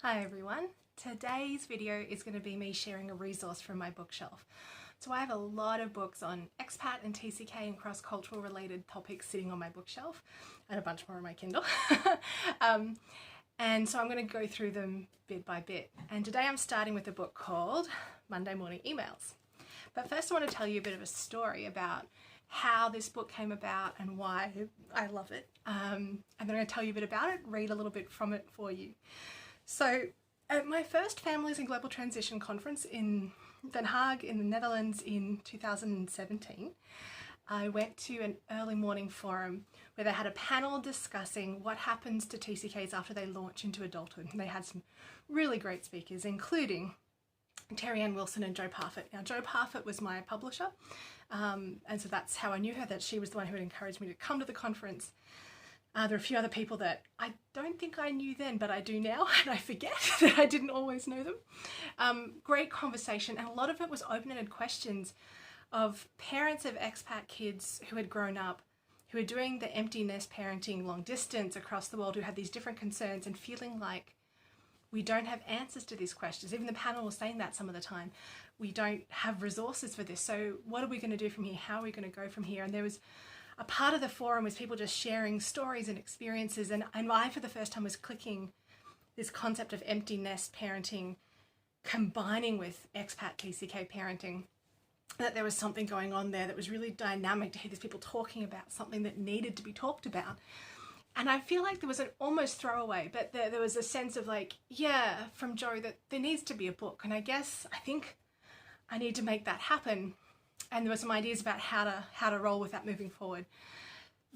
Hi everyone. Today's video is going to be me sharing a resource from my bookshelf. So I have a lot of books on expat and TCK and cross-cultural related topics sitting on my bookshelf and a bunch more on my Kindle. And so I'm going to go through them bit by bit. And today I'm starting with a book called Monday Morning Emails. But first I want to tell you a bit of a story about how this book came about and why I love it. And then I'm going to tell you a bit about it, read a little bit from it for you. So at my first Families and Global Transition conference in Den Haag in the Netherlands in 2017, I went to an early morning forum where they had a panel discussing what happens to TCKs after they launch into adulthood. And they had some really great speakers, including Terry Ann Wilson and Jo Parfitt. Now, Jo Parfitt was my publisher, and so that's how I knew her, that she was the one who had encouraged me to come to the conference. There are a few other people that I don't think I knew then, but I do now, and I forget that I didn't always know them. Great conversation, and a lot of it was open-ended questions of parents of expat kids who had grown up, who were doing the empty nest parenting long distance across the world, who had these different concerns and feeling like we don't have answers to these questions. Even the panel was saying that some of the time. We don't have resources for this, so what are we going to do from here? How are we going to go from here? And there was a part of the forum was people just sharing stories and experiences, and I for the first time was clicking this concept of empty nest parenting combining with expat TCK parenting, that there was something going on there that was really dynamic to hear these people talking about something that needed to be talked about. And I feel like there was an almost throwaway, but there was a sense of like, yeah, from Jo, that there needs to be a book, and I think I need to make that happen. And there were some ideas about how to roll with that moving forward.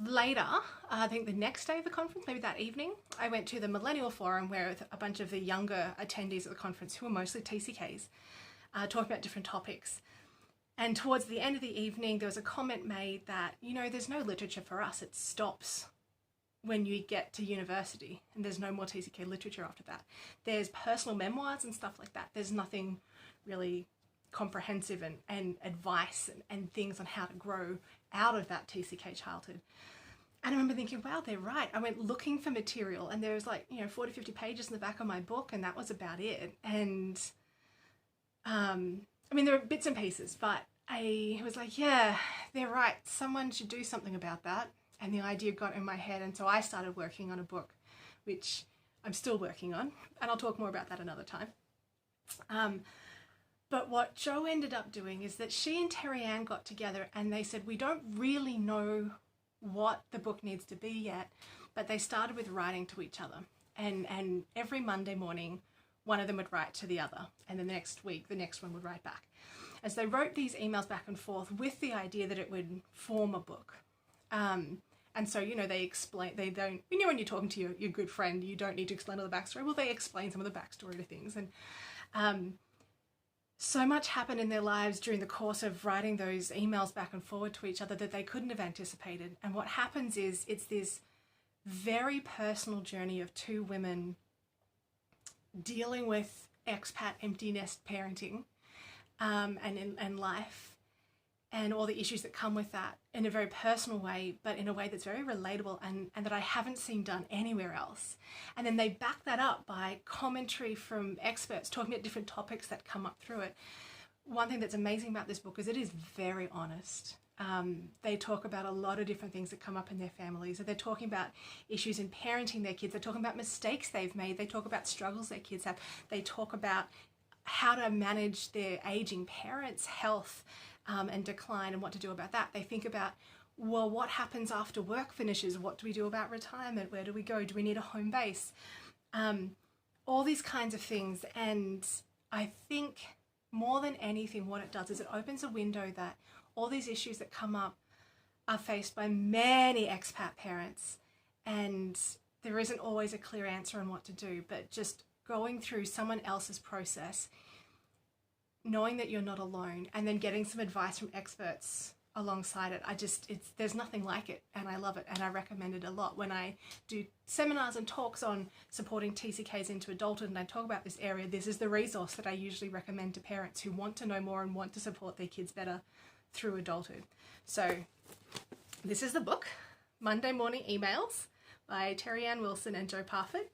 Later, I think the next day of the conference, maybe that evening, I went to the Millennial Forum where a bunch of the younger attendees at the conference, who were mostly TCKs, talking about different topics. And towards the end of the evening, there was a comment made that, you know, there's no literature for us. It stops when you get to university, and there's no more TCK literature after that. There's personal memoirs and stuff like that. There's nothing really comprehensive and advice and things on how to grow out of that TCK childhood. And I remember thinking, wow, they're right. I went looking for material, and there was 40, 50 pages in the back of my book, and that was about it. And there were bits and pieces, but I was like, yeah, they're right. Someone should do something about that. And the idea got in my head, and so I started working on a book, which I'm still working on, and I'll talk more about that another time. But what Jo ended up doing is that she and Terry Ann got together and they said, we don't really know what the book needs to be yet, but they started with writing to each other. And every Monday morning, one of them would write to the other, and the next week, the next one would write back. As they wrote these emails back and forth with the idea that it would form a book. And so, they explain, when you're talking to your good friend, you don't need to explain all the backstory. Well, they explain some of the backstory to things. And so much happened in their lives during the course of writing those emails back and forward to each other that they couldn't have anticipated. And what happens is it's this very personal journey of two women dealing with expat empty nest parenting and life, and all the issues that come with that in a very personal way, but in a way that's very relatable and that I haven't seen done anywhere else. And then they back that up by commentary from experts talking about different topics that come up through it. One thing that's amazing about this book is it is very honest. They talk about a lot of different things that come up in their families. They're talking about issues in parenting their kids. They're talking about mistakes they've made. They talk about struggles their kids have. They talk about how to manage their aging parents' health and decline and what to do about that. They think about, well, what happens after work finishes? What do we do about retirement? Where do we go? Do we need a home base? All these kinds of things. And I think more than anything, what it does is it opens a window that all these issues that come up are faced by many expat parents, and there isn't always a clear answer on what to do, but just going through someone else's process, knowing that you're not alone, and then getting some advice from experts alongside it. There's nothing like it, and I love it, and I recommend it a lot. When I do seminars and talks on supporting TCKs into adulthood and I talk about this area, this is the resource that I usually recommend to parents who want to know more and want to support their kids better through adulthood. So this is the book, Monday Morning Emails by Terry Ann Wilson and Jo Parfitt.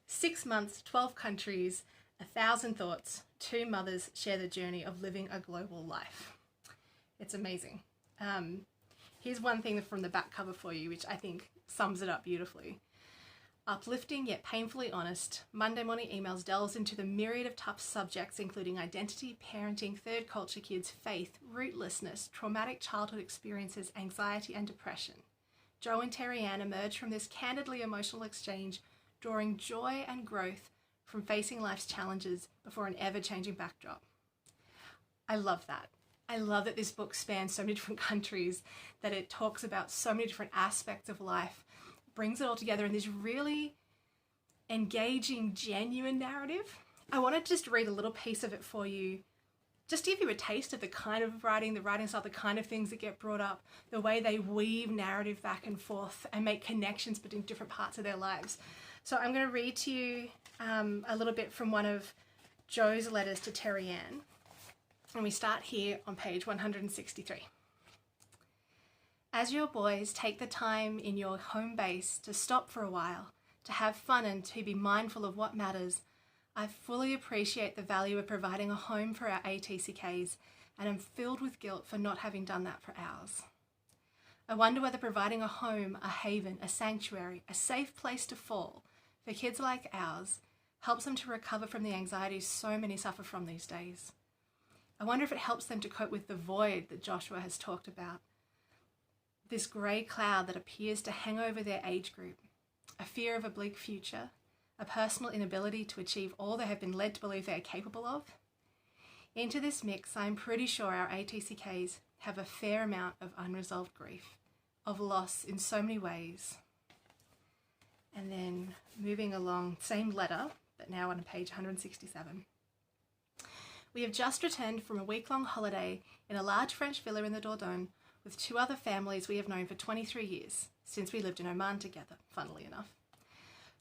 6 months, 12 countries, 1,000 thoughts, 2 mothers share the journey of living a global life. It's amazing. Here's one thing from the back cover for you, which I think sums it up beautifully. Uplifting yet painfully honest, Monday Morning Emails delves into the myriad of tough subjects including identity, parenting, third culture kids, faith, rootlessness, traumatic childhood experiences, anxiety and depression. Joe and Terry Ann emerge from this candidly emotional exchange, drawing joy and growth from facing life's challenges before an ever-changing backdrop. I love that. I love that this book spans so many different countries, that it talks about so many different aspects of life, brings it all together in this really engaging, genuine narrative. I want to just read a little piece of it for you, just to give you a taste of the kind of writing, the writing style, the kind of things that get brought up, the way they weave narrative back and forth and make connections between different parts of their lives. So I'm going to read to you a little bit from one of Joe's letters to Terry Ann. And we start here on page 163. As your boys take the time in your home base to stop for a while, to have fun and to be mindful of what matters, I fully appreciate the value of providing a home for our ATCKs and am filled with guilt for not having done that for ours. I wonder whether providing a home, a haven, a sanctuary, a safe place to fall for kids like ours helps them to recover from the anxieties so many suffer from these days. I wonder if it helps them to cope with the void that Joshua has talked about. This grey cloud that appears to hang over their age group, a fear of a bleak future, a personal inability to achieve all they have been led to believe they are capable of. Into this mix, I'm pretty sure our ATCKs have a fair amount of unresolved grief, of loss in so many ways. And then moving along, same letter, but now on page 167. We have just returned from a week-long holiday in a large French villa in the Dordogne with 2 other families we have known for 23 years, since we lived in Oman together, funnily enough.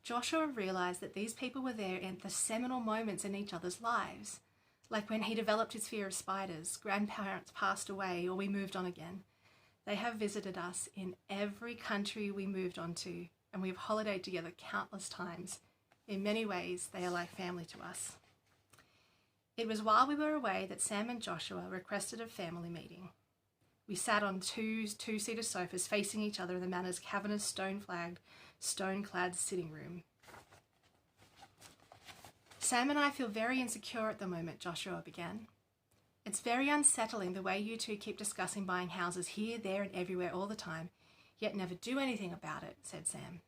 Joshua realised that these people were there at the seminal moments in each other's lives, like when he developed his fear of spiders, grandparents passed away, or we moved on again. They have visited us in every country we moved on to, and we have holidayed together countless times. In many ways, they are like family to us. It was while we were away that Sam and Joshua requested a family meeting. We sat on 2 two-seater sofas facing each other in the Manor's cavernous stone-flagged, stone-clad sitting room. Sam and I feel very insecure at the moment, Joshua began. It's very unsettling the way you two keep discussing buying houses here, there and everywhere all the time, yet never do anything about it, said Sam.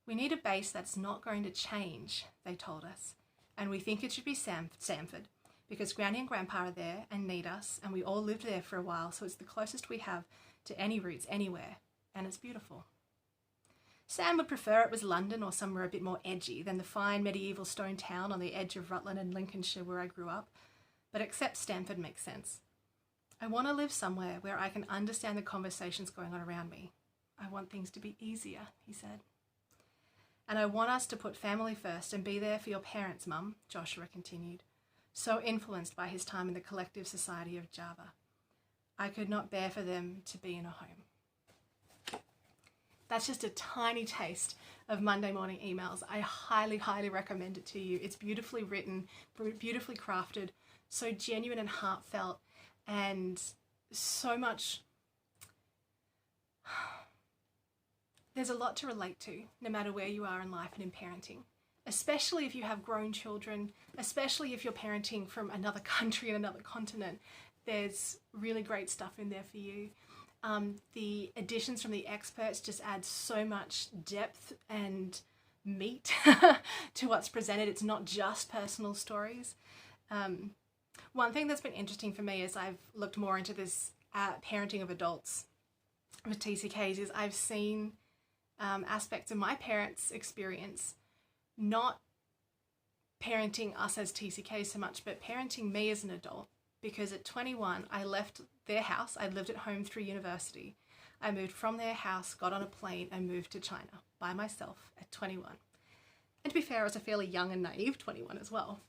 We need a base that's not going to change, they told us, and we think it should be Samford, because Granny and Grandpa are there and need us, and we all lived there for a while, so it's the closest we have to any roots anywhere, and it's beautiful. Sam would prefer it was London or somewhere a bit more edgy than the fine medieval stone town on the edge of Rutland and Lincolnshire where I grew up, but except Stamford makes sense. I want to live somewhere where I can understand the conversations going on around me. I want things to be easier, he said. And I want us to put family first and be there for your parents, Mum, Joshua continued, so influenced by his time in the collective society of Java. I could not bear for them to be in a home. That's just a tiny taste of Monday Morning Emails. I highly, highly recommend it to you. It's beautifully written, beautifully crafted, so genuine and heartfelt, and so much. There's a lot to relate to, no matter where you are in life and in parenting, especially if you have grown children, especially if you're parenting from another country and another continent. There's really great stuff in there for you. The additions from the experts just add so much depth and meat to what's presented. It's not just personal stories. One thing that's been interesting for me as I've looked more into this parenting of adults with TCKs is I've seen aspects of my parents' experience, not parenting us as TCKs so much, but parenting me as an adult. Because at 21, I left their house. I lived at home through university. I moved from their house, got on a plane and moved to China by myself at 21. And to be fair, I was a fairly young and naive 21 as well.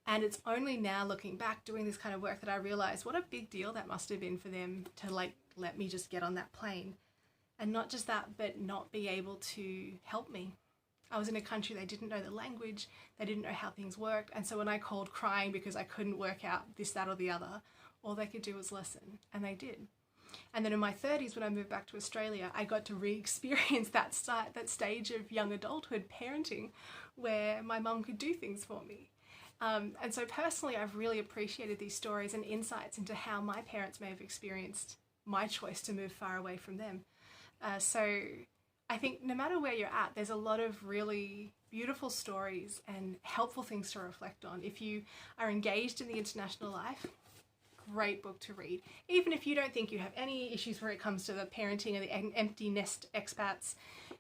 And it's only now looking back doing this kind of work that I realized what a big deal that must have been for them to let me just get on that plane. And not just that, but not be able to help me. I was in a country they didn't know the language, they didn't know how things worked, and so when I called crying because I couldn't work out this, that or the other, all they could do was listen, and they did. And then in my 30s, when I moved back to Australia, I got to re-experience that stage of young adulthood parenting where my mum could do things for me. And so personally, I've really appreciated these stories and insights into how my parents may have experienced my choice to move far away from them. So I think no matter where you're at, there's a lot of really beautiful stories and helpful things to reflect on. If you are engaged in the international life, great book to read. Even if you don't think you have any issues where it comes to the parenting and the empty nest expats,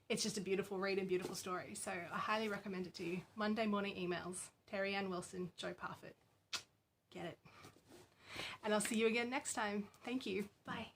it's just a beautiful read and beautiful story. So I highly recommend it to you. Monday Morning Emails, Terry Ann Wilson, Joe Parfitt. Get it. And I'll see you again next time. Thank you. Bye.